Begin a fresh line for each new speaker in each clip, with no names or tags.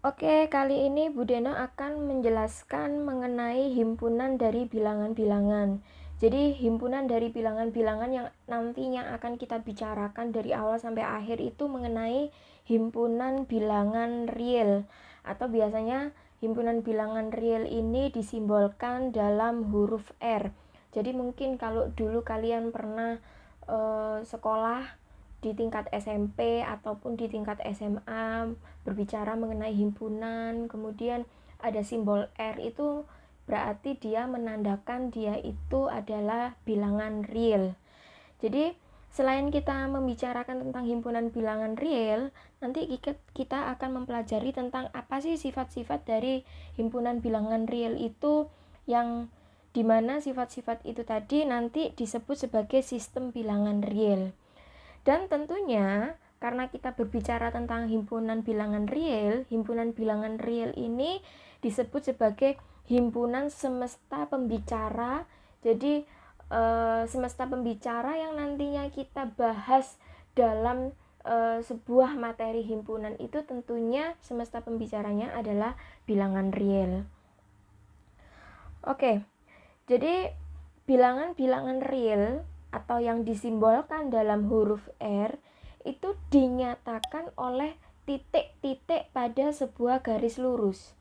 Oke, kali ini Bu Dena akan menjelaskan mengenai himpunan dari bilangan-bilangan. Jadi, himpunan dari bilangan-bilangan yang nantinya akan kita bicarakan dari awal sampai akhir itu mengenai himpunan bilangan real. Atau biasanya himpunan bilangan real ini disimbolkan dalam huruf R. Jadi, mungkin kalau dulu kalian pernah sekolah di tingkat SMP ataupun di tingkat SMA berbicara mengenai himpunan, kemudian ada simbol R, itu berarti dia menandakan dia itu adalah bilangan real. Jadi selain kita membicarakan tentang himpunan bilangan real, nanti kita akan mempelajari tentang apa sih sifat-sifat dari himpunan bilangan real itu, yang dimana sifat-sifat itu tadi nanti disebut sebagai sistem bilangan real. Dan tentunya karena kita berbicara tentang himpunan bilangan real ini disebut sebagai himpunan semesta pembicara. Jadi semesta pembicara yang nantinya kita bahas dalam sebuah materi himpunan itu tentunya semesta pembicaranya adalah bilangan real. Oke, jadi bilangan-bilangan real atau yang disimbolkan dalam huruf R itu dinyatakan oleh titik-titik pada sebuah garis lurus.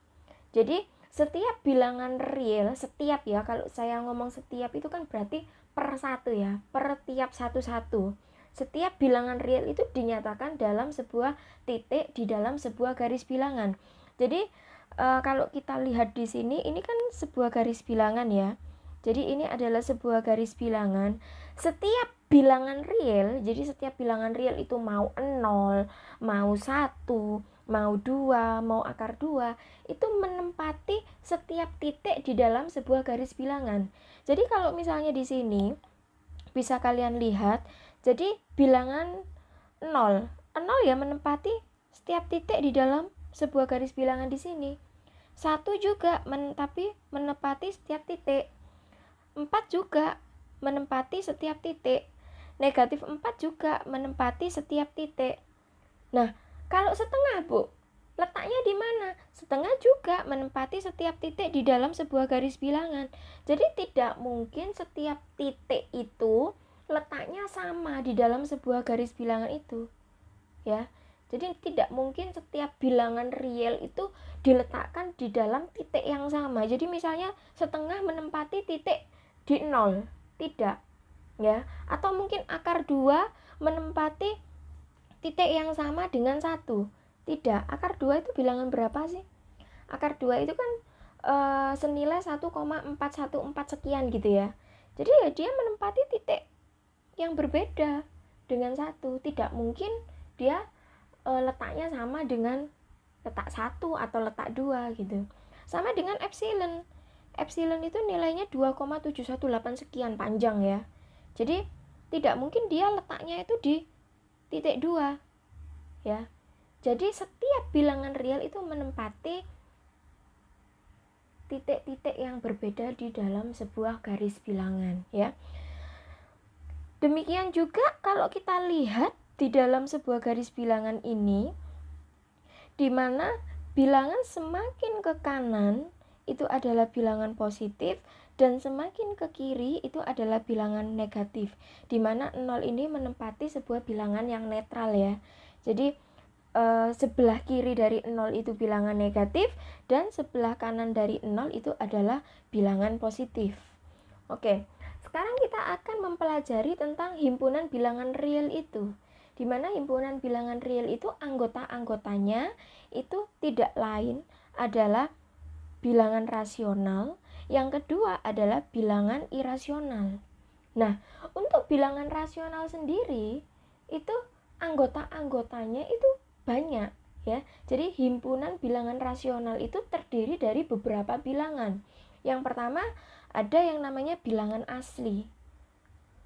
Jadi setiap bilangan real, setiap ya, kalau saya ngomong setiap itu kan berarti per satu ya, per tiap satu-satu. Setiap bilangan real itu dinyatakan dalam sebuah titik di dalam sebuah garis bilangan. Jadi kalau kita lihat di sini, ini kan sebuah garis bilangan ya. Jadi ini adalah sebuah garis bilangan. Setiap bilangan real, jadi setiap bilangan real itu mau 0, mau 1, mau 2, mau akar 2, itu menempati setiap titik di dalam sebuah garis bilangan. Jadi kalau misalnya di sini bisa kalian lihat, jadi bilangan 0, 0 ya menempati setiap titik di dalam sebuah garis bilangan di sini. 1 juga menempati setiap titik. 4 juga menempati setiap titik. Negatif 4 juga menempati setiap titik. Nah, kalau setengah, Bu, letaknya di mana? Setengah juga menempati setiap titik di dalam sebuah garis bilangan. Jadi tidak mungkin setiap titik itu letaknya sama di dalam sebuah garis bilangan itu. Ya. Jadi tidak mungkin setiap bilangan real itu diletakkan di dalam titik yang sama. Jadi misalnya setengah menempati titik di 0, tidak ya. Atau mungkin akar 2 menempati titik yang sama dengan 1, tidak. Akar 2 itu bilangan berapa sih? Akar 2 itu kan senilai 1,414 sekian gitu ya. Jadi ya dia menempati titik yang berbeda dengan 1. Tidak mungkin dia letaknya sama dengan letak 1 atau letak 2 gitu. Sama dengan epsilon. Epsilon itu nilainya 2,718 sekian panjang ya. Jadi tidak mungkin dia letaknya itu di titik 2 ya. Jadi setiap bilangan real itu menempati titik-titik yang berbeda di dalam sebuah garis bilangan ya. Demikian juga kalau kita lihat di dalam sebuah garis bilangan ini, di mana bilangan semakin ke kanan itu adalah bilangan positif dan semakin ke kiri itu adalah bilangan negatif, di mana 0 ini menempati sebuah bilangan yang netral ya. Jadi sebelah kiri dari 0 itu bilangan negatif dan sebelah kanan dari 0 itu adalah bilangan positif. Oke, sekarang kita akan mempelajari tentang himpunan bilangan real itu, di mana himpunan bilangan real itu anggota-anggotanya itu tidak lain adalah bilangan rasional, yang kedua adalah bilangan irasional. Nah, untuk bilangan rasional sendiri itu anggota-anggotanya itu banyak ya. Jadi himpunan bilangan rasional itu terdiri dari beberapa bilangan. Yang pertama ada yang namanya bilangan asli.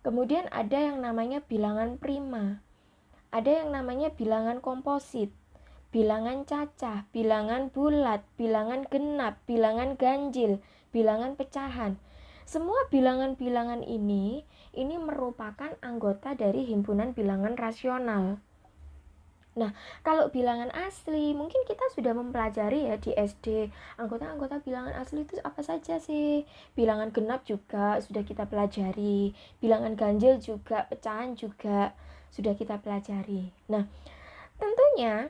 Kemudian ada yang namanya bilangan prima. Ada yang namanya bilangan komposit, bilangan cacah, bilangan bulat, bilangan genap, bilangan ganjil, bilangan pecahan. Semua bilangan-bilangan ini merupakan anggota dari himpunan bilangan rasional. Nah, kalau bilangan asli, mungkin kita sudah mempelajari ya di SD. Anggota-anggota bilangan asli itu apa saja sih? Bilangan genap juga sudah kita pelajari. Bilangan ganjil juga, pecahan juga sudah kita pelajari. Nah, tentunya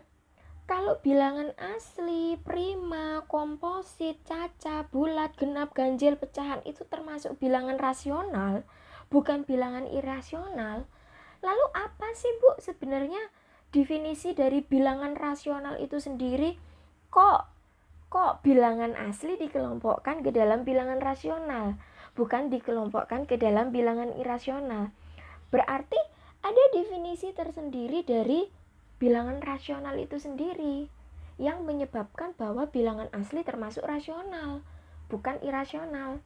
kalau bilangan asli, prima, komposit, caca, bulat, genap, ganjil, pecahan itu termasuk bilangan rasional, bukan bilangan irasional. Lalu apa sih Bu sebenarnya definisi dari bilangan rasional itu sendiri? Kok bilangan asli dikelompokkan ke dalam bilangan rasional, bukan dikelompokkan ke dalam bilangan irasional? Berarti ada definisi tersendiri dari bilangan rasional itu sendiri yang menyebabkan bahwa bilangan asli termasuk rasional, bukan irasional.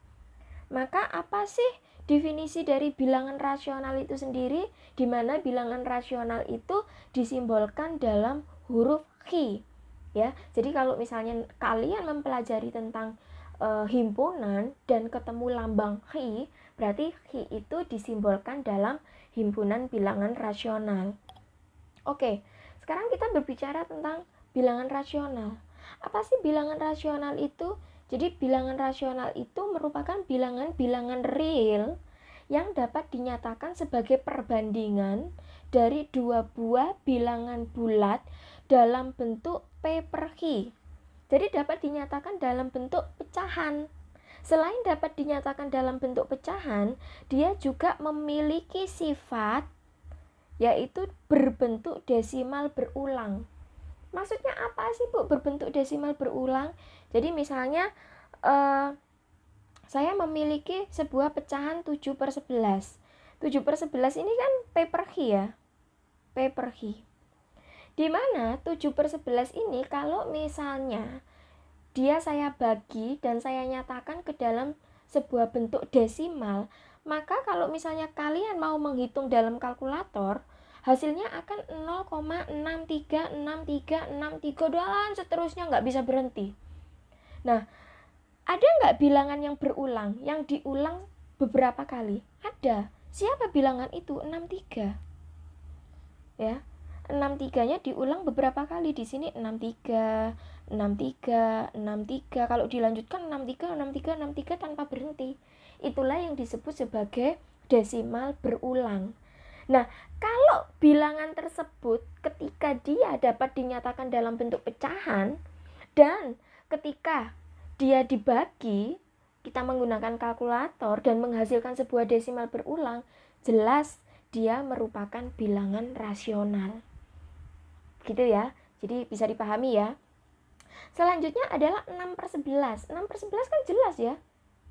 Maka apa sih definisi dari bilangan rasional itu sendiri, di mana bilangan rasional itu disimbolkan dalam huruf Q, ya. Jadi kalau misalnya kalian mempelajari tentang himpunan dan ketemu lambang Q, berarti Q itu disimbolkan dalam himpunan bilangan rasional. Oke, sekarang kita berbicara tentang bilangan rasional. Apa sih bilangan rasional itu? Jadi bilangan rasional itu merupakan bilangan-bilangan real yang dapat dinyatakan sebagai perbandingan dari dua buah bilangan bulat dalam bentuk P per Q. Jadi dapat dinyatakan dalam bentuk pecahan. Selain dapat dinyatakan dalam bentuk pecahan, dia juga memiliki sifat yaitu berbentuk desimal berulang. Maksudnya apa sih Bu berbentuk desimal berulang? Jadi misalnya saya memiliki sebuah pecahan 7/11. 7/11 ini kan P per Q ya. P per Q. Di mana 7/11 ini kalau misalnya dia saya bagi dan saya nyatakan ke dalam sebuah bentuk desimal, maka kalau misalnya kalian mau menghitung dalam kalkulator, hasilnya akan 0,636363 dan seterusnya, nggak bisa berhenti. Nah, ada nggak bilangan yang berulang, yang diulang beberapa kali? Ada. Siapa bilangan itu? 63. Ya, 63-nya diulang beberapa kali. Di sini 63, 63, 63. Kalau dilanjutkan 63, 63, 63 tanpa berhenti. Itulah yang disebut sebagai desimal berulang. Nah, kalau bilangan tersebut ketika dia dapat dinyatakan dalam bentuk pecahan dan ketika dia dibagi, kita menggunakan kalkulator dan menghasilkan sebuah desimal berulang, jelas dia merupakan bilangan rasional. Gitu ya. Jadi bisa dipahami ya. Selanjutnya adalah 6/11. 6/11 kan jelas ya.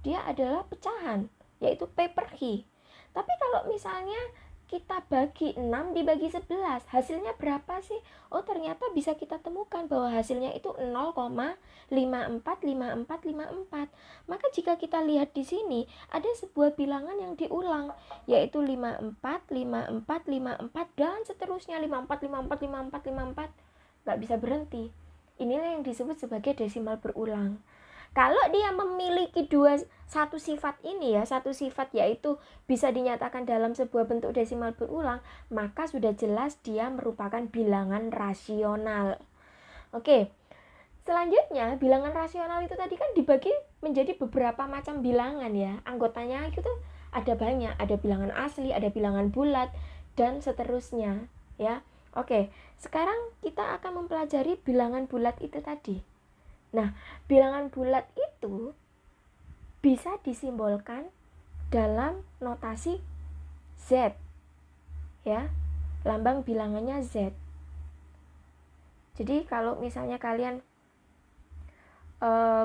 Dia adalah pecahan, yaitu P per Q. Tapi kalau misalnya kita bagi 6 dibagi 11, hasilnya berapa sih? Oh, ternyata bisa kita temukan bahwa hasilnya itu 0,545454. Maka jika kita lihat di sini, ada sebuah bilangan yang diulang, yaitu 54, 54, 54 dan seterusnya 54, 54, 54, 54. Nggak bisa berhenti. Inilah yang disebut sebagai desimal berulang. Kalau dia memiliki satu sifat ini ya, satu sifat yaitu bisa dinyatakan dalam sebuah bentuk desimal berulang, maka sudah jelas dia merupakan bilangan rasional. Oke, selanjutnya bilangan rasional itu tadi kan dibagi menjadi beberapa macam bilangan ya. Anggotanya itu ada banyak, ada bilangan asli, ada bilangan bulat, dan seterusnya ya. Oke, sekarang kita akan mempelajari bilangan bulat itu tadi. Nah, bilangan bulat itu bisa disimbolkan dalam notasi Z. Ya, lambang bilangannya Z. Jadi kalau misalnya kalian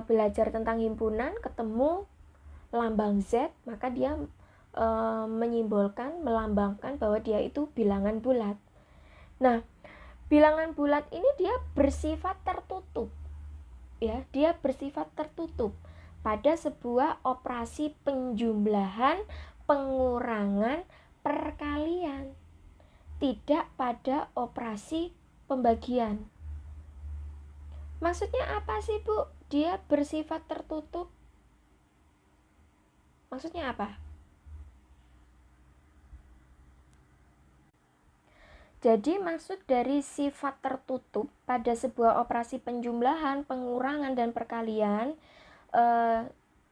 belajar tentang himpunan, ketemu lambang Z, maka dia menyimbolkan, melambangkan bahwa dia itu bilangan bulat. Nah, bilangan bulat ini dia bersifat tertutup. Ya, dia bersifat tertutup pada sebuah operasi penjumlahan, pengurangan, perkalian, tidak pada operasi pembagian. Maksudnya apa sih Bu? Dia bersifat tertutup. Maksudnya apa? Jadi maksud dari sifat tertutup pada sebuah operasi penjumlahan, pengurangan, dan perkalian,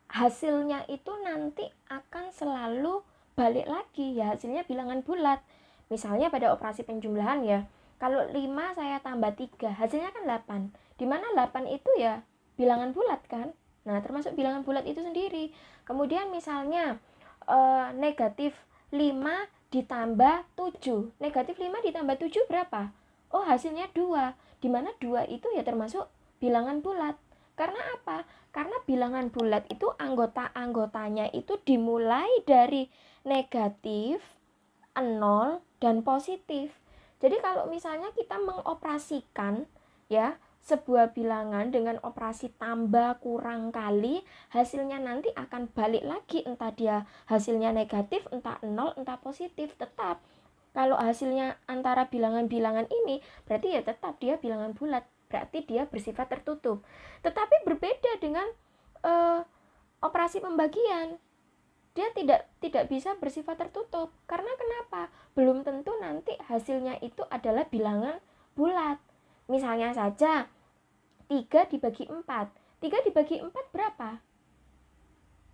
hasilnya itu nanti akan selalu balik lagi ya, hasilnya bilangan bulat. Misalnya pada operasi penjumlahan ya, kalau 5 saya tambah 3, hasilnya kan 8. Dimana 8 itu ya bilangan bulat kan. Nah, termasuk bilangan bulat itu sendiri. Kemudian misalnya negatif 5 ditambah 7. Negatif 5 ditambah 7 berapa? Oh, hasilnya 2. Dimana 2 itu ya termasuk bilangan bulat. Karena apa? Karena bilangan bulat itu anggota-anggotanya itu dimulai dari negatif, 0, dan positif. Jadi kalau misalnya kita mengoperasikan ya sebuah bilangan dengan operasi tambah, kurang, kali, hasilnya nanti akan balik lagi, entah dia hasilnya negatif, entah 0, entah positif. Tetap kalau hasilnya antara bilangan-bilangan ini, berarti ya tetap dia bilangan bulat, berarti dia bersifat tertutup. Tetapi berbeda dengan operasi pembagian, dia tidak bisa bersifat tertutup. Karena kenapa? Belum tentu nanti hasilnya itu adalah bilangan bulat. Misalnya saja 3 dibagi 4. 3 dibagi 4 berapa?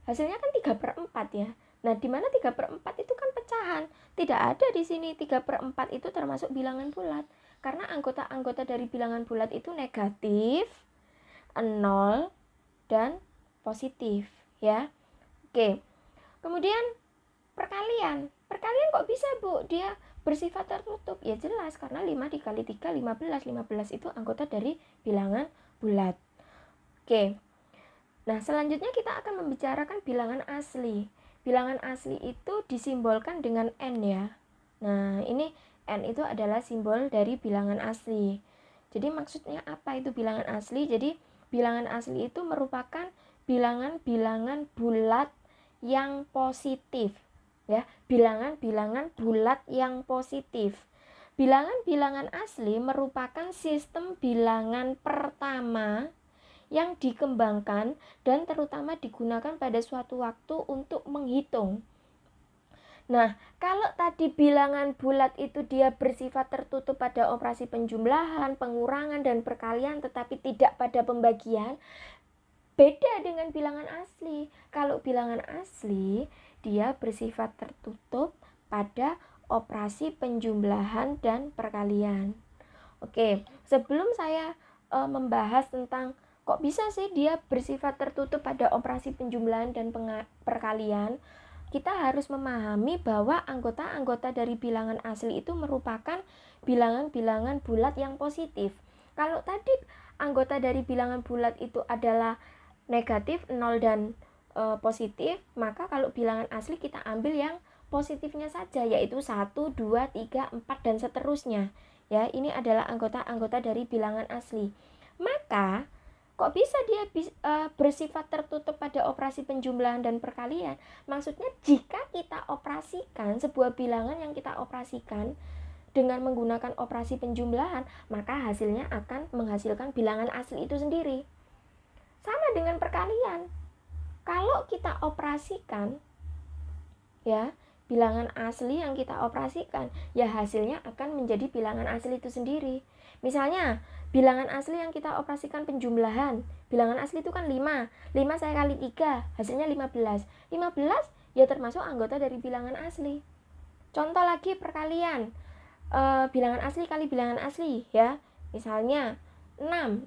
Hasilnya kan 3/4 ya. Nah, di mana 3/4 itu kan pecahan. Tidak ada di sini 3/4 itu termasuk bilangan bulat. Karena anggota-anggota dari bilangan bulat itu negatif, 0, dan positif ya. Oke. Kemudian perkalian. Perkalian kok bisa, Bu? Dia bersifat tertutup. Ya jelas, karena 5 dikali 3, 15. 15 itu anggota dari bilangan bulat. Oke. Nah, selanjutnya kita akan membicarakan bilangan asli. Bilangan asli itu disimbolkan dengan N ya. Nah, ini N itu adalah simbol dari bilangan asli. Jadi maksudnya apa itu bilangan asli? Jadi bilangan asli itu merupakan bilangan-bilangan bulat yang positif ya, bilangan-bilangan bulat yang positif. Bilangan-bilangan asli merupakan sistem bilangan pertama yang dikembangkan dan terutama digunakan pada suatu waktu untuk menghitung. Nah, kalau tadi bilangan bulat itu dia bersifat tertutup pada operasi penjumlahan, pengurangan, dan perkalian tetapi tidak pada pembagian, beda dengan bilangan asli. Kalau bilangan asli dia bersifat tertutup pada operasi penjumlahan dan perkalian. Oke, sebelum saya membahas tentang kok bisa sih dia bersifat tertutup pada operasi penjumlahan dan perkalian, kita harus memahami bahwa anggota-anggota dari bilangan asli itu merupakan bilangan-bilangan bulat yang positif. Kalau tadi anggota dari bilangan bulat itu adalah negatif, 0, dan positif, maka kalau bilangan asli kita ambil yang positifnya saja, yaitu 1, 2, 3, 4, dan seterusnya. Ya, ini adalah anggota-anggota dari bilangan asli. Maka kok bisa dia bersifat tertutup pada operasi penjumlahan dan perkalian? Maksudnya jika kita operasikan sebuah bilangan yang kita operasikan dengan menggunakan operasi penjumlahan, maka hasilnya akan menghasilkan bilangan asli itu sendiri. Sama dengan perkalian. Kalau kita operasikan ya bilangan asli yang kita operasikan, ya hasilnya akan menjadi bilangan asli itu sendiri. Misalnya, bilangan asli yang kita operasikan penjumlahan, bilangan asli itu kan 5. 5 saya kali 3, hasilnya 15. 15 ya termasuk anggota dari bilangan asli. Contoh lagi perkalian, bilangan asli kali bilangan asli ya. Misalnya 6.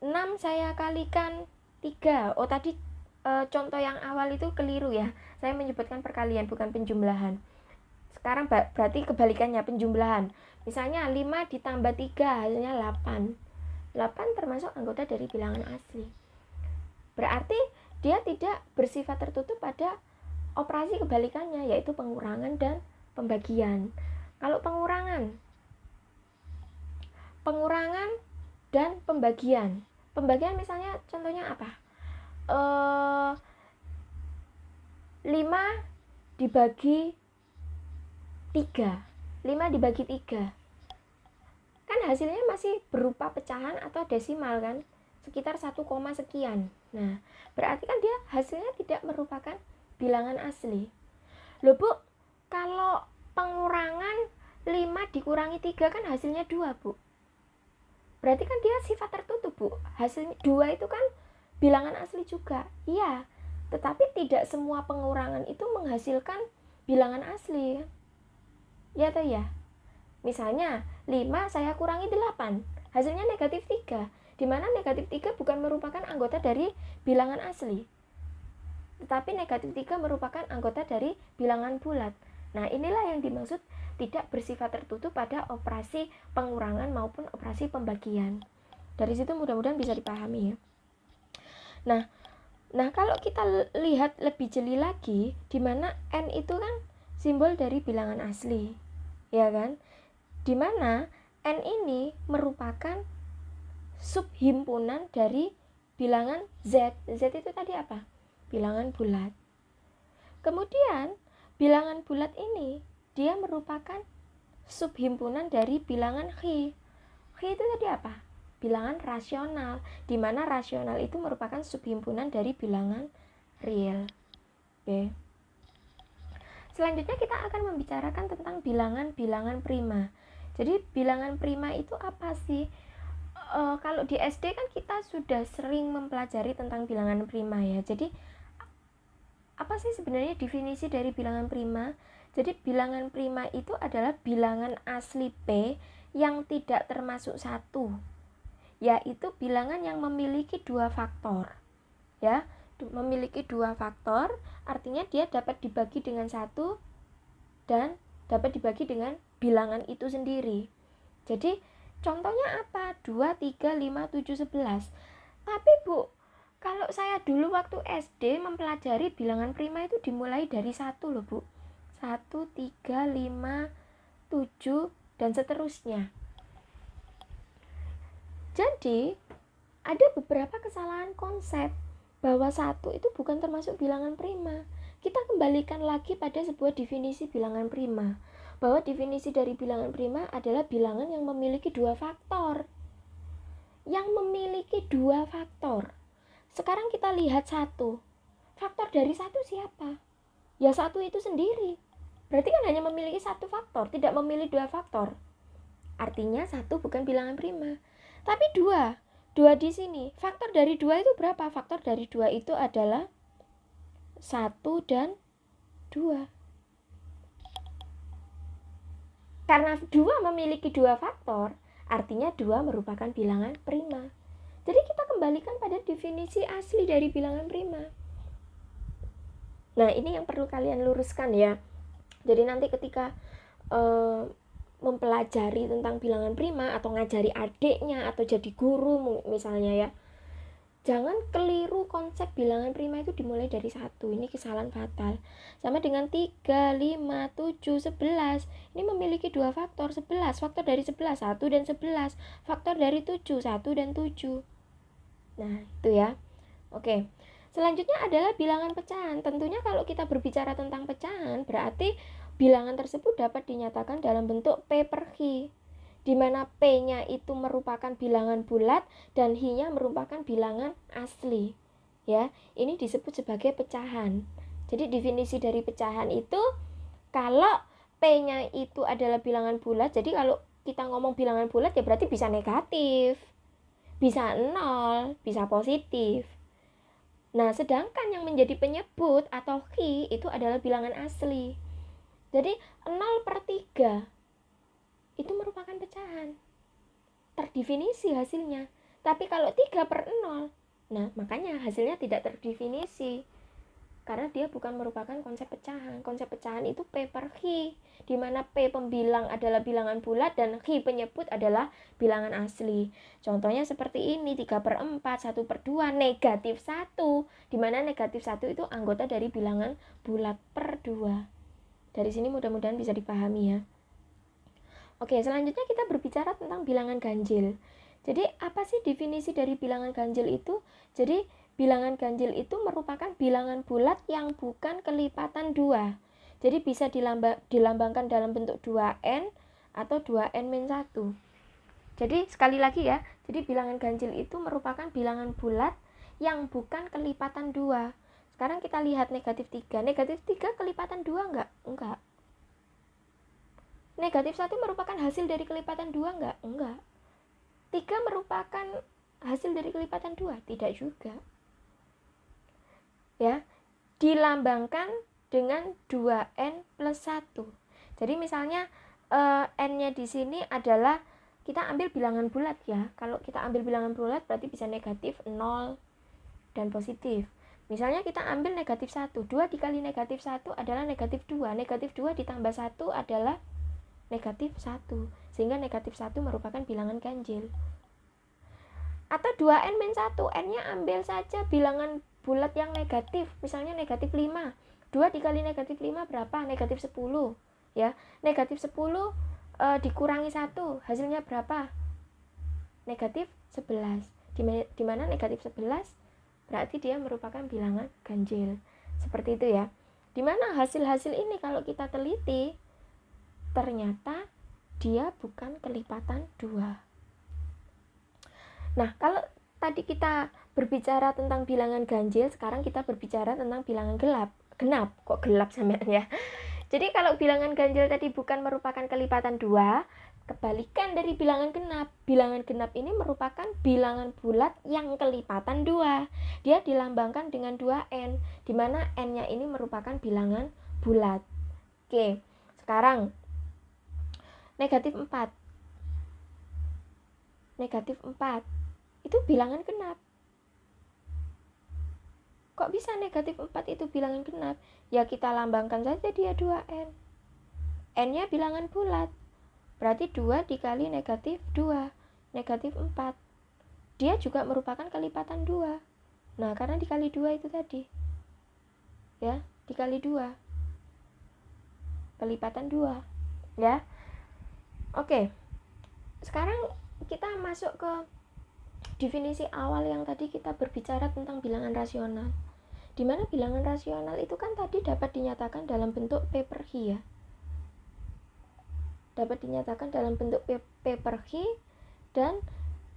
6 saya kalikan 3. Oh, tadi contoh yang awal itu keliru ya. Saya menyebutkan perkalian bukan penjumlahan. Sekarang berarti kebalikannya, penjumlahan. Misalnya 5 ditambah 3 hasilnya 8. 8 termasuk anggota dari bilangan asli. Berarti dia tidak bersifat tertutup pada operasi kebalikannya, yaitu pengurangan dan pembagian. Kalau pengurangan dan pembagian. Pembagian misalnya contohnya apa? 5 dibagi 3. 5 dibagi 3. Kan hasilnya masih berupa pecahan atau desimal kan? Sekitar 1, sekian. Nah, berarti kan dia hasilnya tidak merupakan bilangan asli. Loh, Bu, kalau pengurangan 5 dikurangi 3 kan hasilnya 2, Bu. Berarti kan dia sifat tertutup, Bu. Hasilnya 2 itu kan bilangan asli juga. Iya, tetapi tidak semua pengurangan itu menghasilkan bilangan asli. Ya atau ya? Misalnya 5 saya kurangi 8, hasilnya negatif 3. Di mana negatif 3 bukan merupakan anggota dari bilangan asli, tetapi negatif 3 merupakan anggota dari bilangan bulat. Nah, inilah yang dimaksud tidak bersifat tertutup pada operasi pengurangan maupun operasi pembagian. Dari situ mudah-mudahan bisa dipahami ya. Nah, kalau kita lihat lebih jeli lagi, di mana N itu kan simbol dari bilangan asli, ya kan? Di mana N ini merupakan subhimpunan dari bilangan Z. Z itu tadi apa? Bilangan bulat. Kemudian bilangan bulat ini dia merupakan subhimpunan dari bilangan X. X itu tadi apa? Bilangan rasional, di mana rasional itu merupakan subhimpunan dari bilangan real. Oke. Selanjutnya kita akan membicarakan tentang bilangan-bilangan prima. Jadi bilangan prima itu apa sih? Kalau di SD kan kita sudah sering mempelajari tentang bilangan prima ya. Jadi apa sih sebenarnya definisi dari bilangan prima? Jadi bilangan prima itu adalah bilangan asli P yang tidak termasuk 1, yaitu bilangan yang memiliki 2 faktor. Ya, memiliki 2 faktor, artinya dia dapat dibagi dengan 1 dan dapat dibagi dengan bilangan itu sendiri. Jadi contohnya apa? 2, 3, 5, 7, 11. Tapi Bu, kalau saya dulu waktu SD mempelajari bilangan prima itu dimulai dari 1 loh Bu. 1, 3, 5, 7, dan seterusnya. Jadi ada beberapa kesalahan konsep bahwa 1 itu bukan termasuk bilangan prima. Kita kembalikan lagi pada sebuah definisi bilangan prima, bahwa definisi dari bilangan prima adalah bilangan yang memiliki 2 faktor. Yang memiliki 2 faktor. Sekarang kita lihat 1. Faktor dari 1 siapa? Ya 1 itu sendiri. Berarti kan hanya memiliki 1 faktor, tidak memiliki 2 faktor. Artinya 1 bukan bilangan prima. Tapi 2 di sini. Faktor dari 2 itu berapa? Faktor dari 2 itu adalah 1 dan 2. Karena 2 memiliki 2 faktor, artinya 2 merupakan bilangan prima. Jadi kita kembalikan pada definisi asli dari bilangan prima. Nah, ini yang perlu kalian luruskan ya. Jadi nanti ketika mempelajari tentang bilangan prima atau ngajari adiknya atau jadi guru misalnya ya, jangan keliru konsep bilangan prima itu dimulai dari 1. Ini kesalahan fatal. Sama dengan 3, 5, 7, 11. Ini memiliki 2 faktor. 11, faktor dari 11, 1 dan 11. Faktor dari 7, 1 dan 7. Nah, itu ya. Oke. Selanjutnya adalah bilangan pecahan. Tentunya kalau kita berbicara tentang pecahan, berarti bilangan tersebut dapat dinyatakan dalam bentuk P per Q, di mana P-nya itu merupakan bilangan bulat dan H-nya merupakan bilangan asli. Ya, ini disebut sebagai pecahan. Jadi definisi dari pecahan itu, kalau P-nya itu adalah bilangan bulat, jadi kalau kita ngomong bilangan bulat ya berarti bisa negatif, bisa 0, bisa positif. Nah, sedangkan yang menjadi penyebut atau Q itu adalah bilangan asli. Jadi 0 per 3 itu merupakan pecahan, terdefinisi hasilnya. Tapi kalau 3 per 0, nah makanya hasilnya tidak terdefinisi, karena dia bukan merupakan konsep pecahan. Konsep pecahan itu P per Q, di mana P pembilang adalah bilangan bulat dan Q penyebut adalah bilangan asli. Contohnya seperti ini, 3 per 4, 1 per 2, negatif 1, di mana negatif 1 itu anggota dari bilangan bulat per 2. Dari sini mudah-mudahan bisa dipahami ya. Oke, selanjutnya kita berbicara tentang bilangan ganjil. Jadi apa sih definisi dari bilangan ganjil itu? Jadi bilangan ganjil itu merupakan bilangan bulat yang bukan kelipatan 2. Jadi bisa dilambangkan dalam bentuk 2n atau 2n-1. Jadi sekali lagi ya, jadi bilangan ganjil itu merupakan bilangan bulat yang bukan kelipatan 2. Sekarang kita lihat negatif 3. Negatif 3 kelipatan 2 enggak? Enggak. Negatif 1 merupakan hasil dari kelipatan 2 enggak? Enggak. 3 merupakan hasil dari kelipatan 2? Tidak juga. Ya, dilambangkan dengan 2n plus 1. Jadi misalnya n-nya di sini adalah, kita ambil bilangan bulat ya. Kalau kita ambil bilangan bulat berarti bisa negatif, 0, dan positif. Misalnya kita ambil negatif 1. 2 dikali negatif 1 adalah negatif 2. Negatif 2 ditambah 1 adalah negatif 1. Sehingga negatif 1 merupakan bilangan ganjil. Atau 2n min 1. N-nya ambil saja bilangan bulat yang negatif. Misalnya negatif 5. 2 dikali negatif 5 berapa? Negatif 10. Ya, negatif 10 dikurangi 1, hasilnya berapa? Negatif 11. Dimana negatif 11 berarti dia merupakan bilangan ganjil. Seperti itu ya. Dimana hasil-hasil ini kalau kita teliti, ternyata dia bukan kelipatan 2. Nah, kalau tadi kita berbicara tentang bilangan ganjil, sekarang kita berbicara tentang bilangan genap. Kok gelap sampean ya? Jadi kalau bilangan ganjil tadi bukan merupakan kelipatan 2, kebalikan dari bilangan genap. Bilangan genap ini merupakan bilangan bulat yang kelipatan 2. Dia dilambangkan dengan 2n, di mana n-nya ini merupakan bilangan bulat. Oke, sekarang negatif 4. Negatif 4 itu bilangan genap. Kok bisa negatif 4 itu bilangan genap? Ya kita lambangkan saja dia 2n. N-nya bilangan bulat. Berarti 2 dikali negatif 2. Negatif 4. Dia juga merupakan kelipatan 2. Nah, karena dikali 2 itu tadi. Ya, dikali 2. Kelipatan 2. Ya. Oke. Sekarang kita masuk ke definisi awal yang tadi kita berbicara tentang bilangan rasional. Di mana bilangan rasional itu kan tadi dapat dinyatakan dalam bentuk P per H ya. Dapat dinyatakan dalam bentuk P per H dan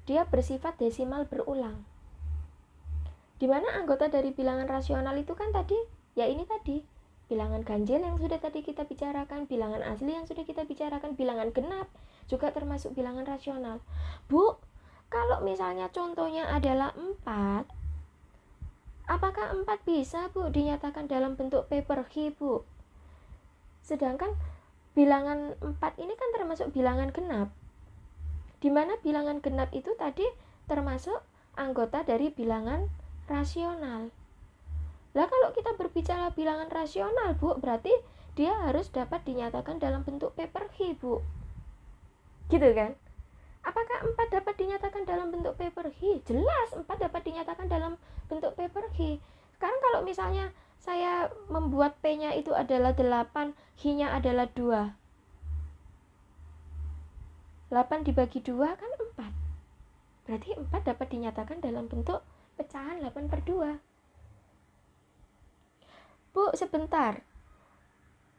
dia bersifat desimal berulang. Di mana anggota dari bilangan rasional itu kan tadi, ya ini tadi, bilangan ganjil yang sudah tadi kita bicarakan, bilangan asli yang sudah kita bicarakan, bilangan genap juga termasuk bilangan rasional. Bu, kalau misalnya contohnya adalah 4, apakah 4 bisa, Bu, dinyatakan dalam bentuk P per H, Bu? Sedangkan bilangan 4 ini kan termasuk bilangan genap. Di mana bilangan genap itu tadi termasuk anggota dari bilangan rasional. Lah kalau kita berbicara bilangan rasional, Bu, berarti dia harus dapat dinyatakan dalam bentuk P per H, Bu. Gitu kan? Apakah 4 dapat dinyatakan dalam bentuk P per H? Jelas 4 dapat dinyatakan dalam bentuk P per H. Sekarang kalau misalnya saya membuat P-nya itu adalah 8, H-nya adalah 2. 8 dibagi 2 kan 4. Berarti 4 dapat dinyatakan dalam bentuk pecahan 8 per 2. Bu, sebentar.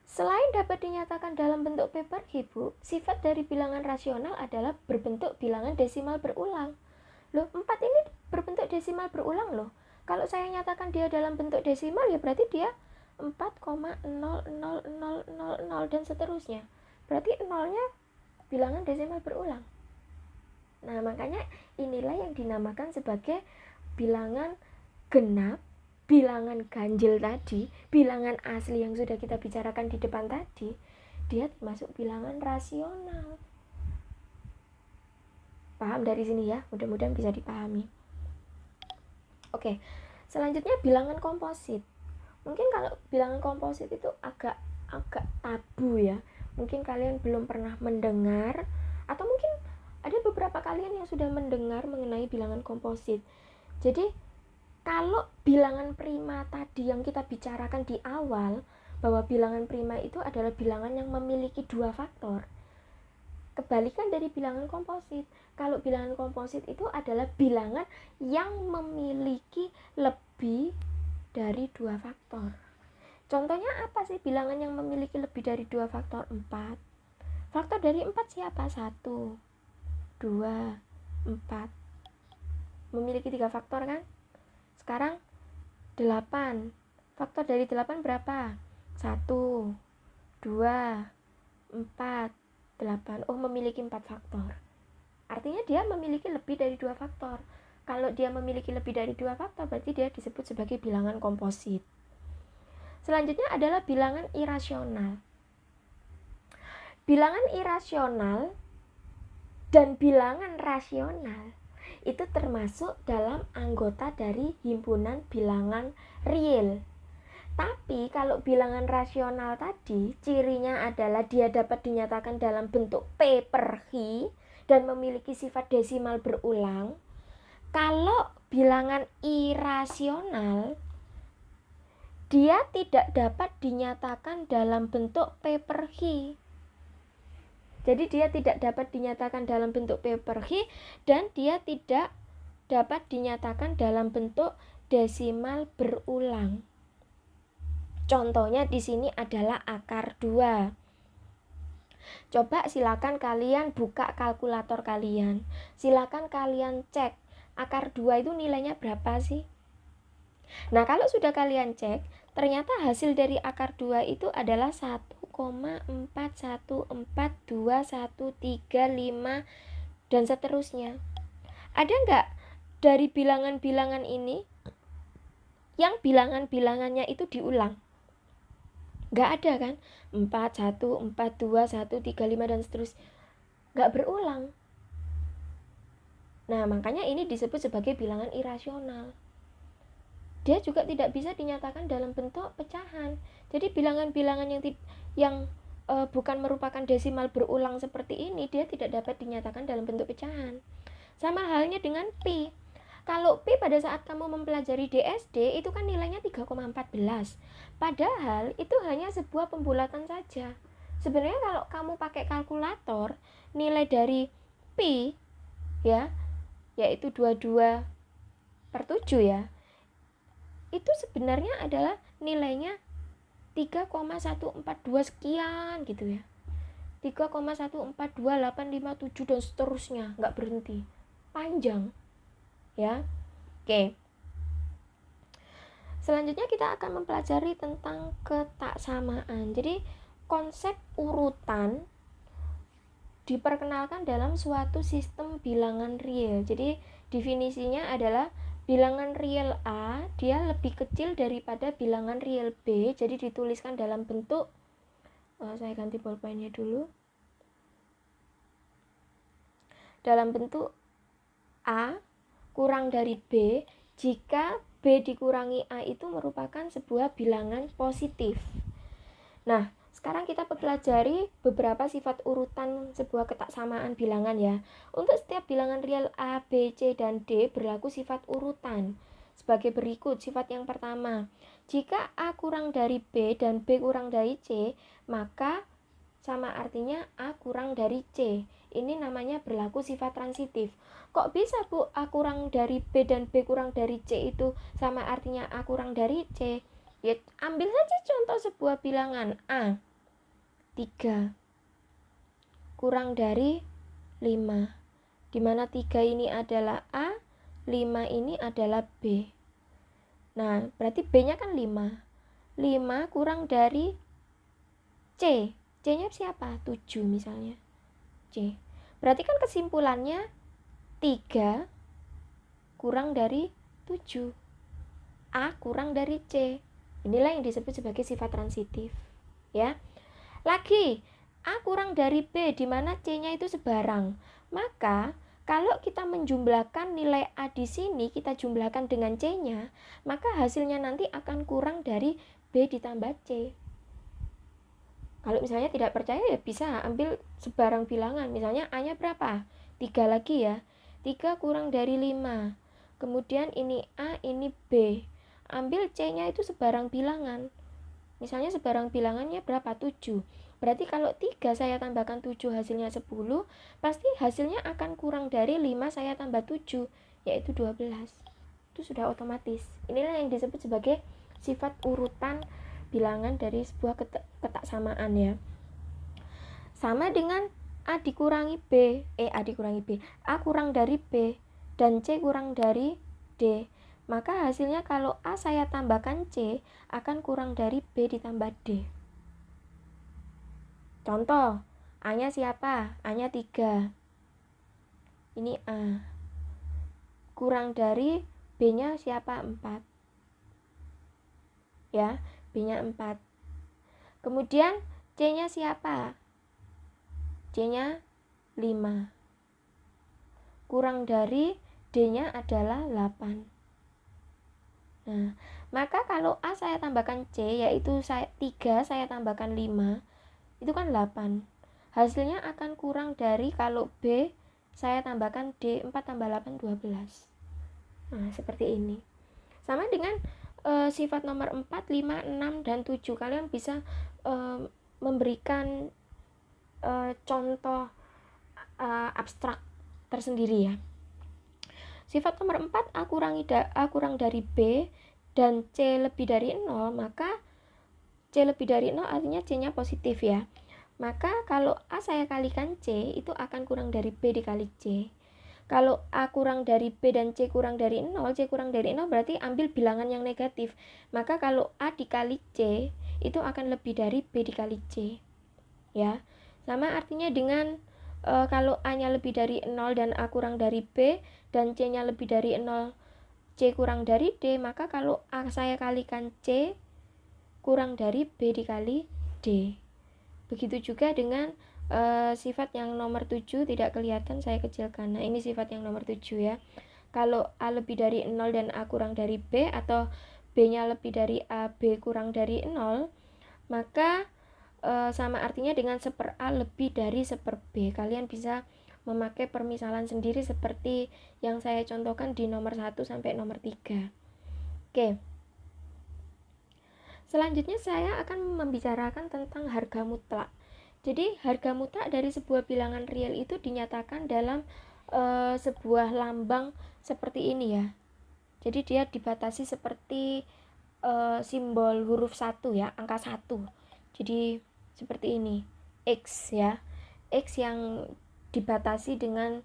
Selain dapat dinyatakan dalam bentuk P per H, Bu, sifat dari bilangan rasional adalah berbentuk bilangan desimal berulang. Loh, 4 ini berbentuk desimal berulang loh. Kalau saya nyatakan dia dalam bentuk desimal, ya berarti dia 4,00000 dan seterusnya. Berarti 0-nya bilangan desimal berulang. Nah, makanya inilah yang dinamakan sebagai bilangan genap, bilangan ganjil tadi, bilangan asli yang sudah kita bicarakan di depan tadi, dia termasuk bilangan rasional. Paham dari sini ya? Mudah-mudahan bisa dipahami. Oke, selanjutnya bilangan komposit. Mungkin kalau bilangan komposit itu agak tabu ya. Mungkin kalian belum pernah mendengar, atau mungkin ada beberapa kalian yang sudah mendengar mengenai bilangan komposit. Jadi kalau bilangan prima tadi yang kita bicarakan di awal, bahwa bilangan prima itu adalah bilangan yang memiliki 2 faktor. Kebalikan dari bilangan komposit. Kalau bilangan komposit itu adalah bilangan yang memiliki lebih dari 2 faktor. Contohnya apa sih bilangan yang memiliki lebih dari 2 faktor? 4. Faktor dari 4 siapa? 1, 2, 4. Memiliki 3 faktor kan? Sekarang 8. Faktor dari 8 berapa? 1, 2, 4. 8. Oh, memiliki 4 faktor. Artinya dia memiliki lebih dari 2 faktor. Kalau dia memiliki lebih dari 2 faktor, berarti dia disebut sebagai bilangan komposit. Selanjutnya adalah bilangan irasional. Bilangan irasional dan bilangan rasional itu termasuk dalam anggota dari himpunan bilangan real. Tapi kalau bilangan rasional tadi, cirinya adalah dia dapat dinyatakan dalam bentuk P per Q dan memiliki sifat desimal berulang. Kalau bilangan irasional, dia tidak dapat dinyatakan dalam bentuk P per Q. Jadi dia tidak dapat dinyatakan dalam bentuk P per Q dan dia tidak dapat dinyatakan dalam bentuk desimal berulang. Contohnya di sini adalah akar 2. Coba silakan kalian buka kalkulator kalian. Silakan kalian cek akar 2 itu nilainya berapa sih? Nah, kalau sudah kalian cek, ternyata hasil dari akar 2 itu adalah 1,4142135 dan seterusnya. Ada nggak dari bilangan-bilangan ini yang bilangan-bilangannya itu diulang? Nggak ada kan? 4, 1, 4, 2, 1, 3, 5 dan seterusnya. Nggak berulang. Nah, makanya ini disebut sebagai bilangan irasional. Dia juga tidak bisa dinyatakan dalam bentuk pecahan. Jadi bilangan-bilangan yang bukan merupakan desimal berulang seperti ini, dia tidak dapat dinyatakan dalam bentuk pecahan. Sama halnya dengan Pi. Kalau Pi pada saat kamu mempelajari DSD itu kan nilainya 3,14. Padahal itu hanya sebuah pembulatan saja. Sebenarnya kalau kamu pakai kalkulator, nilai dari Pi ya, yaitu 22 per 7 ya, itu sebenarnya adalah nilainya 3,142 sekian gitu ya. 3,142,857 dan seterusnya, nggak berhenti. Panjang. Ya. Oke. Selanjutnya kita akan mempelajari tentang ketaksamaan. Jadi konsep urutan diperkenalkan dalam suatu sistem bilangan real. Jadi definisinya adalah bilangan real A dia lebih kecil daripada bilangan real B. Jadi dituliskan dalam bentuk saya ganti bolpennya dulu. Dalam bentuk A kurang dari B jika B dikurangi A itu merupakan sebuah bilangan positif. Nah, sekarang kita pelajari beberapa sifat urutan sebuah ketaksamaan bilangan ya. Untuk setiap bilangan real A, B, C, dan D berlaku sifat urutan. Sebagai berikut, sifat yang pertama, jika A kurang dari B dan B kurang dari C, maka sama artinya A kurang dari C. Ini namanya berlaku sifat transitif. Kok bisa Bu A kurang dari B dan B kurang dari C itu sama artinya A kurang dari C? Ya ambil saja contoh sebuah bilangan A 3 kurang dari 5, dimana 3 ini adalah A, 5 ini adalah B. Nah berarti B nya kan 5 kurang dari C, C nya siapa? 7 misalnya C. Berarti kan kesimpulannya 3 kurang dari 7, A kurang dari C. Inilah yang disebut sebagai sifat transitif ya. Lagi A kurang dari B di mana C-nya itu sebarang. Maka kalau kita menjumlahkan nilai A di sini, kita jumlahkan dengan C-nya, maka hasilnya nanti akan kurang dari B ditambah C. Kalau misalnya tidak percaya ya bisa ambil sebarang bilangan. Misalnya A-nya berapa? 3 lagi ya. 3 kurang dari 5. Kemudian ini A, ini B. Ambil C-nya itu sebarang bilangan. Misalnya sebarang bilangannya berapa? 7. Berarti kalau 3 saya tambahkan 7 hasilnya 10, pasti hasilnya akan kurang dari 5 saya tambah 7, yaitu 12. Itu sudah otomatis. Inilah yang disebut sebagai sifat urutan bilangan dari sebuah ketaksamaan ya. Sama dengan A dikurangi B, A dikurangi B, A kurang dari B dan C kurang dari D. Maka hasilnya kalau A saya tambahkan C akan kurang dari B ditambah D. Contoh, A-nya siapa? A-nya 3. Ini A. Kurang dari B-nya siapa? 4. Ya, B-nya 4. Kemudian C-nya siapa? C-nya 5. Kurang dari D-nya adalah 8. Nah, maka kalau A saya tambahkan C, yaitu 3 saya tambahkan 5, itu kan 8. Hasilnya akan kurang dari kalau B saya tambahkan D, 4 tambah 8, 12. Nah, seperti ini. Sama dengan sifat nomor 4, 5, 6, dan 7. Kalian bisa memberikan contoh abstrak tersendiri ya. Sifat nomor 4, A kurang dari B dan C lebih dari 0, maka C lebih dari 0 artinya C-nya positif ya. Maka kalau A saya kalikan C, itu akan kurang dari B dikali C. Kalau A kurang dari B dan C kurang dari 0, C kurang dari 0 berarti ambil bilangan yang negatif. Maka kalau A dikali C, itu akan lebih dari B dikali C. Ya, sama artinya dengan kalau A-nya lebih dari 0 dan A kurang dari B dan C-nya lebih dari 0, C kurang dari D, maka kalau A saya kalikan C kurang dari B dikali D. Begitu juga dengan sifat yang nomor 7, tidak kelihatan saya kecilkan. Nah, ini sifat yang nomor 7 ya. Kalau A lebih dari 0 dan A kurang dari B, atau B-nya lebih dari A, B kurang dari 0, maka sama artinya dengan 1/A lebih dari 1/B. Kalian bisa memakai permisalan sendiri seperti yang saya contohkan di nomor 1 sampai nomor 3. Oke. Selanjutnya saya akan membicarakan tentang harga mutlak. Jadi harga mutlak dari sebuah bilangan real itu dinyatakan dalam sebuah lambang seperti ini ya. Jadi dia dibatasi seperti simbol huruf 1 ya, angka 1. Jadi seperti ini, X ya. X yang dibatasi dengan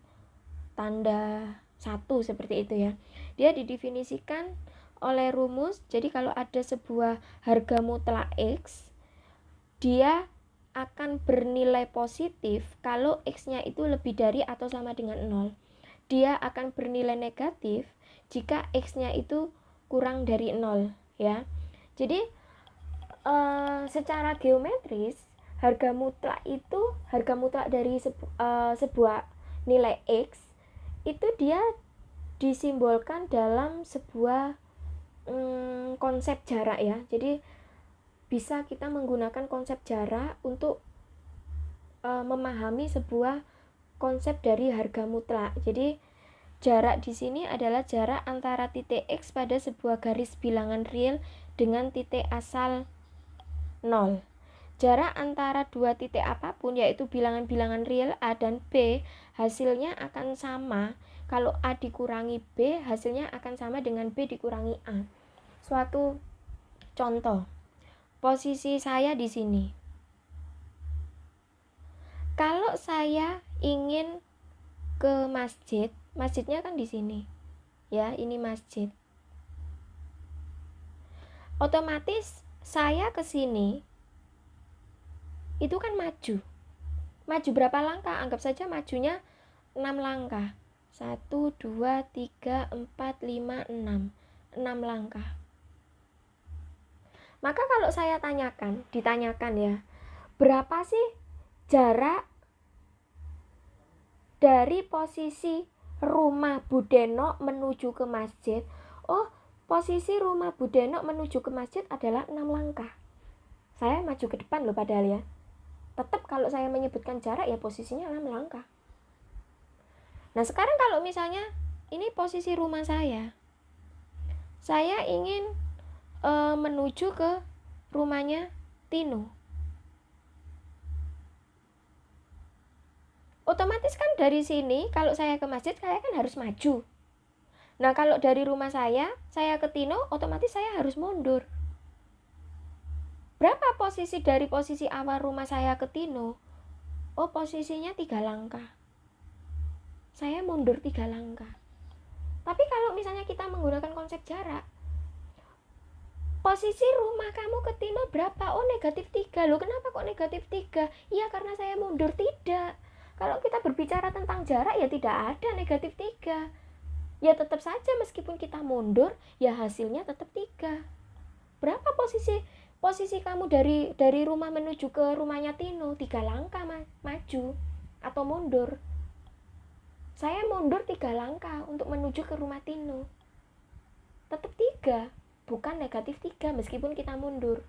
tanda 1 seperti itu ya. Dia didefinisikan oleh rumus. Jadi kalau ada sebuah harga mutlak X, dia akan bernilai positif kalau X-nya itu lebih dari atau sama dengan 0. Dia akan bernilai negatif jika X-nya itu kurang dari 0 ya. Jadi secara geometris harga mutlak dari sebuah nilai X itu dia disimbolkan dalam sebuah konsep jarak ya. Jadi bisa kita menggunakan konsep jarak untuk memahami sebuah konsep dari harga mutlak. Jadi jarak di sini adalah jarak antara titik X pada sebuah garis bilangan real dengan titik asal 0. Jarak antara dua titik apapun, yaitu bilangan-bilangan real A dan B, hasilnya akan sama. Kalau A dikurangi B, hasilnya akan sama dengan B dikurangi A. Suatu contoh, posisi saya di sini. Kalau saya ingin ke masjid, masjidnya kan di sini. Ya, ini masjid. Otomatis saya ke sini itu kan maju. Maju berapa langkah? Anggap saja majunya 6 langkah. 1, 2, 3, 4, 5, 6. 6 langkah. Maka kalau saya ditanyakan ya, berapa sih jarak dari posisi rumah Budeno menuju ke masjid? Oh, posisi rumah Budeno menuju ke masjid adalah 6 langkah. Saya maju ke depan loh padahal ya. Tetap kalau saya menyebutkan jarak ya posisinya 6 langkah. Nah sekarang kalau misalnya ini posisi rumah saya ingin menuju ke rumahnya Tino. Otomatis kan dari sini kalau saya ke masjid saya kan harus maju. Nah kalau dari rumah saya ke Tino, otomatis saya harus mundur. Berapa posisi dari posisi awal rumah saya ke Tino? Oh, posisinya 3 langkah. Saya mundur 3 langkah. Tapi kalau misalnya kita menggunakan konsep jarak, posisi rumah kamu ke Tino berapa? Oh, negatif 3. Loh, kenapa kok negatif 3? Iya, karena saya mundur. Tidak. Kalau kita berbicara tentang jarak, ya tidak ada negatif 3. Ya tetap saja meskipun kita mundur, ya hasilnya tetap 3. Berapa posisi kamu dari rumah menuju ke rumahnya Tino? 3 langkah maju atau mundur. Saya mundur 3 langkah untuk menuju ke rumah Tino. Tetap 3, bukan negatif 3 meskipun kita mundur.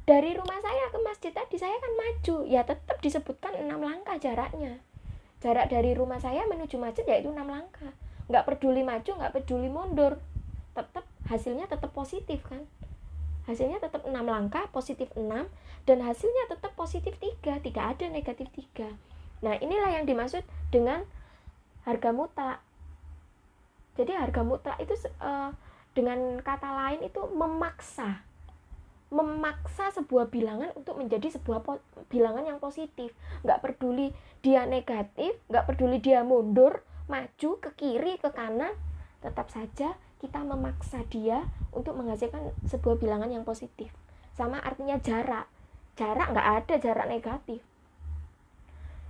Dari rumah saya ke masjid tadi saya kan maju, ya tetap disebutkan 6 langkah jaraknya. Jarak dari rumah saya menuju masjid yaitu 6 langkah. Nggak peduli maju, nggak peduli mundur, tetap hasilnya tetap positif kan. Hasilnya tetap 6 langkah, positif 6, dan hasilnya tetap positif 3, tidak ada negatif 3. Nah, inilah yang dimaksud dengan harga mutlak. Jadi harga mutlak itu dengan kata lain itu memaksa sebuah bilangan untuk menjadi sebuah bilangan yang positif. Nggak peduli dia negatif, nggak peduli dia mundur, maju ke kiri, ke kanan, tetap saja kita memaksa dia untuk menghasilkan sebuah bilangan yang positif. Sama artinya jarak nggak ada jarak negatif.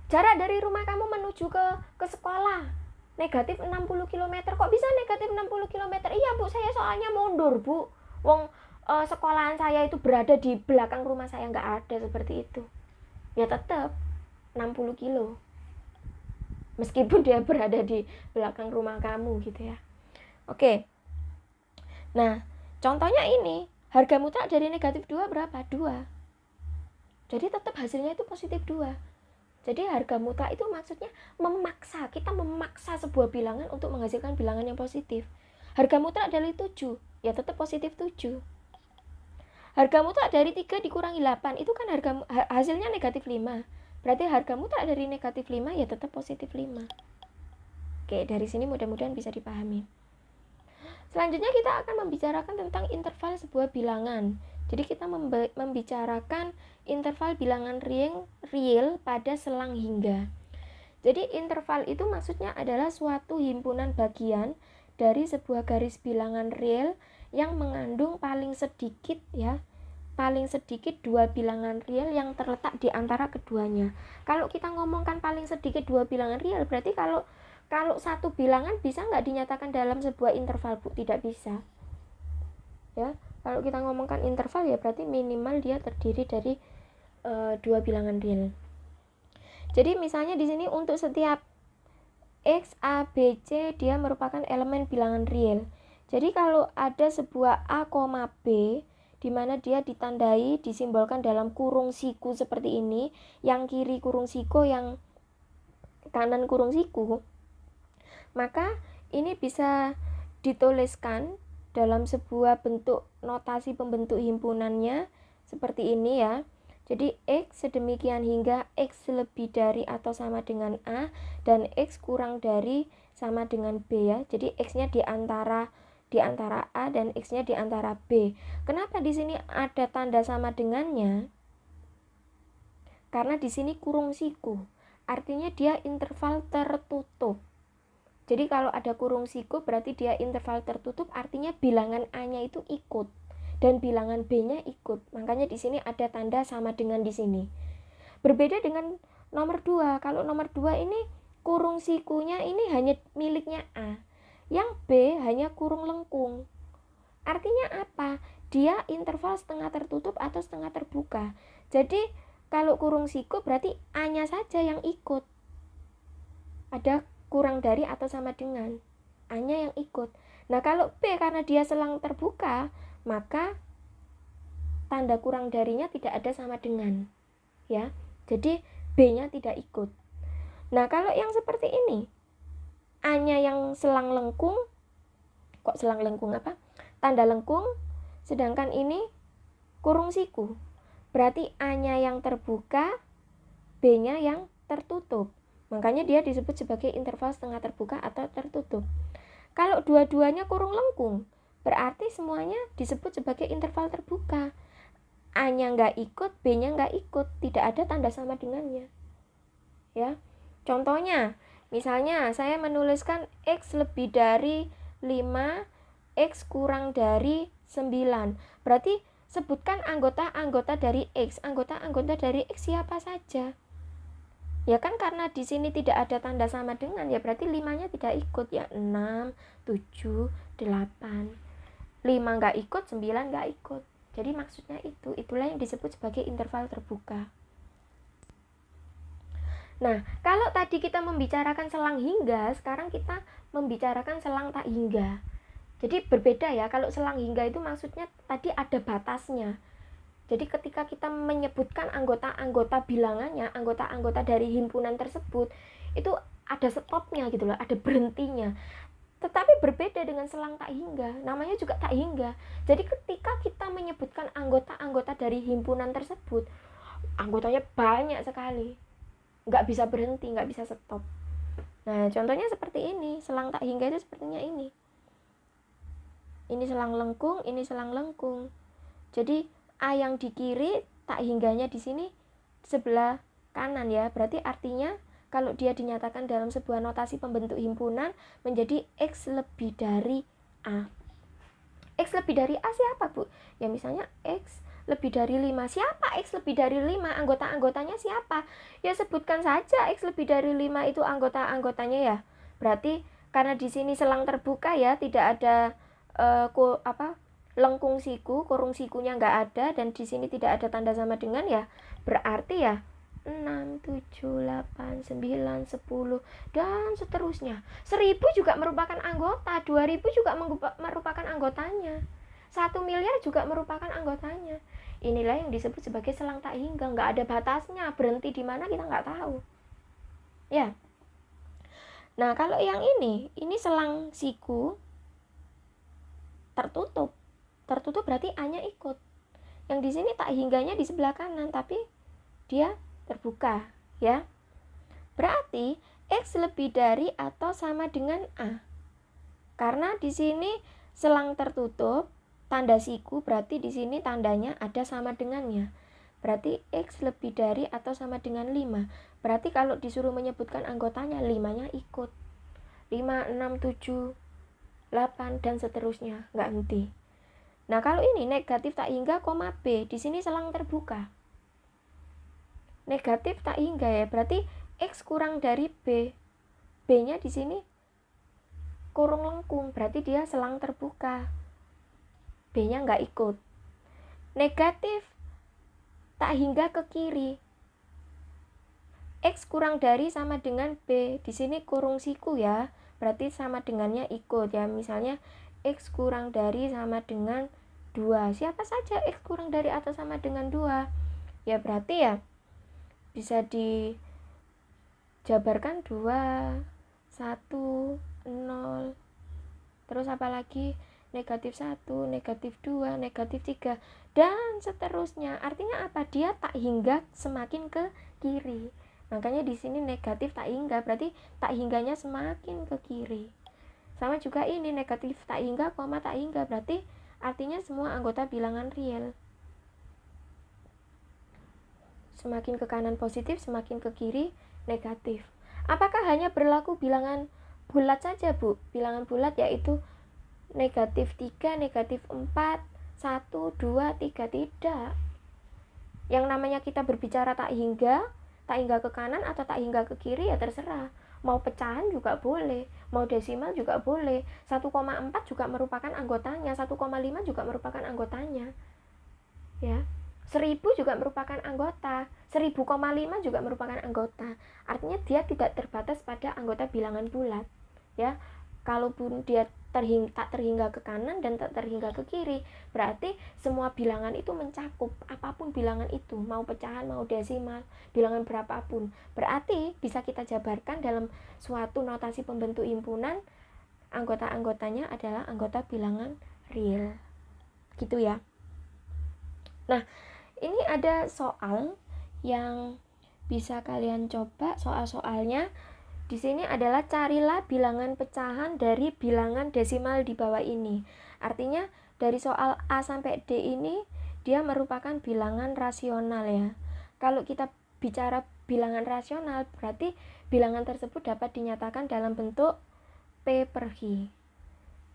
Jarak dari rumah kamu menuju ke sekolah negatif 60 km. Kok bisa negatif 60 km? Iya Bu, saya soalnya mundur Bu. Wong sekolahan saya itu berada di belakang rumah saya. Nggak ada seperti itu. Ya tetap 60 kilo. Meskipun dia berada di belakang rumah kamu gitu ya. Oke. Nah, contohnya ini, harga mutlak dari negatif 2 berapa? 2. Jadi tetap hasilnya itu positif 2. Jadi harga mutlak itu maksudnya memaksa, kita memaksa sebuah bilangan untuk menghasilkan bilangan yang positif. Harga mutlak dari 7, ya tetap positif 7. Harga mutlak dari 3 dikurangi 8, itu kan hasilnya negatif 5. Berarti harga mutlak dari negatif 5 ya tetap positif 5. Oke, dari sini mudah-mudahan bisa dipahami. Selanjutnya kita akan membicarakan tentang interval sebuah bilangan. Jadi kita membicarakan interval bilangan real pada selang hingga. Jadi interval itu maksudnya adalah suatu himpunan bagian dari sebuah garis bilangan real yang mengandung paling sedikit 2 bilangan real yang terletak di antara keduanya. Kalau kita ngomongkan paling sedikit 2 bilangan real, berarti kalau satu bilangan bisa nggak dinyatakan dalam sebuah interval, Bu? Tidak bisa. Ya, kalau kita ngomongkan interval ya berarti minimal dia terdiri dari 2 bilangan real. Jadi misalnya di sini untuk setiap X, A, B, C dia merupakan elemen bilangan real. Jadi kalau ada sebuah A, B di mana dia ditandai, disimbolkan dalam kurung siku seperti ini, yang kiri kurung siku, yang kanan kurung siku, maka ini bisa dituliskan dalam sebuah bentuk notasi pembentuk himpunannya seperti ini ya. Jadi X sedemikian hingga X lebih dari atau sama dengan A dan X kurang dari sama dengan B ya. Jadi X-nya di antara A dan X-nya di antara B. Kenapa di sini ada tanda sama dengannya? Karena di sini kurung siku. Artinya dia interval tertutup. Jadi kalau ada kurung siku berarti dia interval tertutup, artinya bilangan A-nya itu ikut dan bilangan B-nya ikut. Makanya di sini ada tanda sama dengan di sini. Berbeda dengan nomor 2. Kalau nomor 2 ini kurung sikunya ini hanya miliknya A. Yang B hanya kurung lengkung. Artinya apa? Dia interval setengah tertutup atau setengah terbuka. Jadi kalau kurung siku berarti A-nya saja yang ikut. Ada kurang dari atau sama dengan, A-nya yang ikut. Nah kalau B karena dia selang terbuka, maka tanda kurang darinya tidak ada sama dengan, ya. Jadi B-nya tidak ikut. Nah kalau yang seperti ini, A-nya yang selang lengkung, tanda lengkung, sedangkan ini kurung siku. Berarti A-nya yang terbuka, B-nya yang tertutup. Makanya dia disebut sebagai interval setengah terbuka atau tertutup. Kalau dua-duanya kurung lengkung, berarti semuanya disebut sebagai interval terbuka. A-nya nggak ikut, B-nya nggak ikut, tidak ada tanda sama dengannya. Ya, contohnya, misalnya saya menuliskan X lebih dari 5, X kurang dari 9. Berarti sebutkan anggota-anggota dari X. Anggota-anggota dari X siapa saja? Ya kan karena di sini tidak ada tanda sama dengan, ya berarti 5-nya tidak ikut, ya 6, 7, 8. 5 nggak ikut, 9 nggak ikut. Jadi maksudnya itulah yang disebut sebagai interval terbuka. Nah, kalau tadi kita membicarakan selang hingga, sekarang kita membicarakan selang tak hingga. Jadi berbeda ya, kalau selang hingga itu maksudnya tadi ada batasnya. Jadi ketika kita menyebutkan anggota-anggota bilangannya, anggota-anggota dari himpunan tersebut, itu ada stopnya gitu loh, ada berhentinya. Tetapi berbeda dengan selang tak hingga, namanya juga tak hingga. Jadi ketika kita menyebutkan anggota-anggota dari himpunan tersebut, anggotanya banyak sekali, nggak bisa berhenti, nggak bisa stop. Nah, contohnya seperti ini, selang tak hingga itu sepertinya ini. Ini selang lengkung, ini selang lengkung. Jadi A yang di kiri, tak hingganya di sini sebelah kanan ya. Berarti artinya kalau dia dinyatakan dalam sebuah notasi pembentuk himpunan menjadi X lebih dari A. X lebih dari A siapa, Bu? Ya misalnya X lebih dari 5. Siapa X lebih dari 5? Anggota-anggotanya siapa? Ya sebutkan saja X lebih dari 5 itu anggota-anggotanya ya. Berarti karena di sini selang terbuka ya, tidak ada lengkung siku, kurung sikunya nggak ada, dan di sini tidak ada tanda sama dengan ya, berarti ya 6, 7, 8, 9, 10 dan seterusnya. 1000 juga merupakan anggota, 2000 juga merupakan anggotanya, 1 miliar juga merupakan anggotanya. Inilah yang disebut sebagai selang tak hingga, nggak ada batasnya, berhenti di mana kita nggak tahu ya. Nah kalau yang ini selang siku tertutup berarti A-nya ikut. Yang di sini tak hingganya di sebelah kanan, tapi dia terbuka, ya. Berarti X lebih dari atau sama dengan A. Karena di sini selang tertutup, tanda siku, berarti di sini tandanya ada sama dengannya. Berarti X lebih dari atau sama dengan 5. Berarti kalau disuruh menyebutkan anggotanya, 5-nya ikut. 5, 6, 7, 8 dan seterusnya, nggak henti. Nah, kalau ini negatif tak hingga, koma B, di sini selang terbuka. Negatif tak hingga ya, berarti X kurang dari B. B-nya di sini kurung lengkung, berarti dia selang terbuka. B-nya nggak ikut. Negatif tak hingga ke kiri. X kurang dari sama dengan B, di sini kurung siku ya, berarti sama dengannya ikut ya. Misalnya X kurang dari sama dengan 2. Siapa saja X kurang dari atau sama dengan 2? Ya berarti ya bisa dijabarkan 2, 1, 0. Terus apalagi negatif 1, negatif 2, negatif 3 dan seterusnya. Artinya apa? Dia tak hingga semakin ke kiri. Makanya di sini negatif tak hingga, berarti tak hingganya semakin ke kiri. Sama juga ini negatif tak hingga, koma tak hingga, berarti artinya semua anggota bilangan real. Semakin ke kanan positif, semakin ke kiri negatif. Apakah hanya berlaku bilangan bulat saja, Bu? Bilangan bulat yaitu negatif 3, negatif 4, 1, 2, 3, tidak. Yang namanya kita berbicara tak hingga ke kanan atau tak hingga ke kiri ya terserah. Mau pecahan juga boleh, mau desimal juga boleh. 1,4 juga merupakan anggotanya, 1,5 juga merupakan anggotanya. Ya. 1000 juga merupakan anggota, 1000,5 juga merupakan anggota. Artinya dia tidak terbatas pada anggota bilangan bulat. Ya. Kalaupun dia tak terhingga ke kanan dan tak terhingga ke kiri, berarti semua bilangan itu mencakup apapun bilangan itu, mau pecahan, mau desimal, bilangan berapapun. Berarti bisa kita jabarkan dalam suatu notasi pembentuk himpunan, anggota-anggotanya adalah anggota bilangan real. Gitu ya. Nah, ini ada soal yang bisa kalian coba, soal-soalnya. Di sini adalah carilah bilangan pecahan dari bilangan desimal di bawah ini. Artinya dari soal A sampai D ini dia merupakan bilangan rasional ya. Kalau kita bicara bilangan rasional berarti bilangan tersebut dapat dinyatakan dalam bentuk P per H.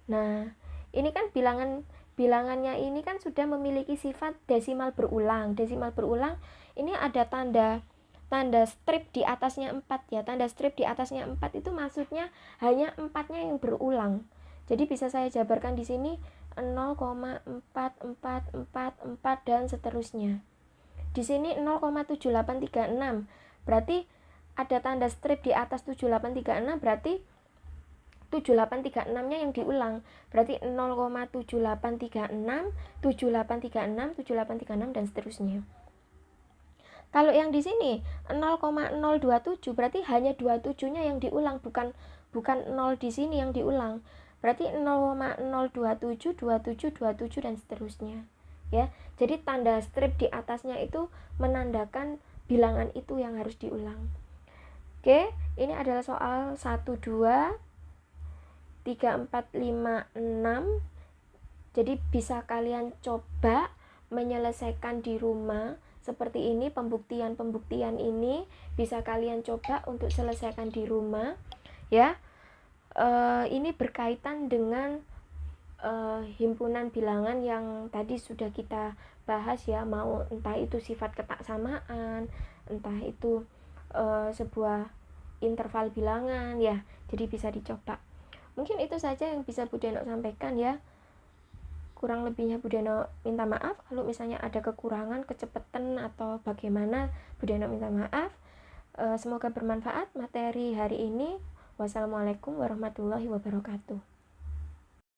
Nah, ini kan bilangan bilangannya ini kan sudah memiliki sifat desimal berulang. Desimal berulang ini ada tanda strip di atasnya 4 ya. Tanda strip di atasnya 4 itu maksudnya hanya 4-nya yang berulang. Jadi bisa saya jabarkan di sini 0,4444 dan seterusnya. Di sini 0,7836. Berarti ada tanda strip di atas 7836, berarti 7836-nya yang diulang. Berarti 0,7836, 7836, 7836 dan seterusnya. Kalau yang di sini 0,027 berarti hanya 27-nya yang diulang, bukan 0 di sini yang diulang. Berarti 0,027, 27, 27 dan seterusnya. Ya. Jadi tanda strip di atasnya itu menandakan bilangan itu yang harus diulang. Oke, ini adalah soal 1 2 3 4 5 6. Jadi bisa kalian coba menyelesaikan di rumah. Seperti ini pembuktian ini bisa kalian coba untuk selesaikan di rumah ya. Ini berkaitan dengan himpunan bilangan yang tadi sudah kita bahas ya, mau entah itu sifat ketaksamaan, entah itu sebuah interval bilangan ya. Jadi bisa dicoba. Mungkin itu saja yang bisa Bu Deno sampaikan ya. Kurang lebihnya Bu Deno minta maaf. Kalau misalnya ada kekurangan, kecepatan atau bagaimana, Bu Deno minta maaf. Semoga bermanfaat materi hari ini. Wassalamualaikum warahmatullahi wabarakatuh.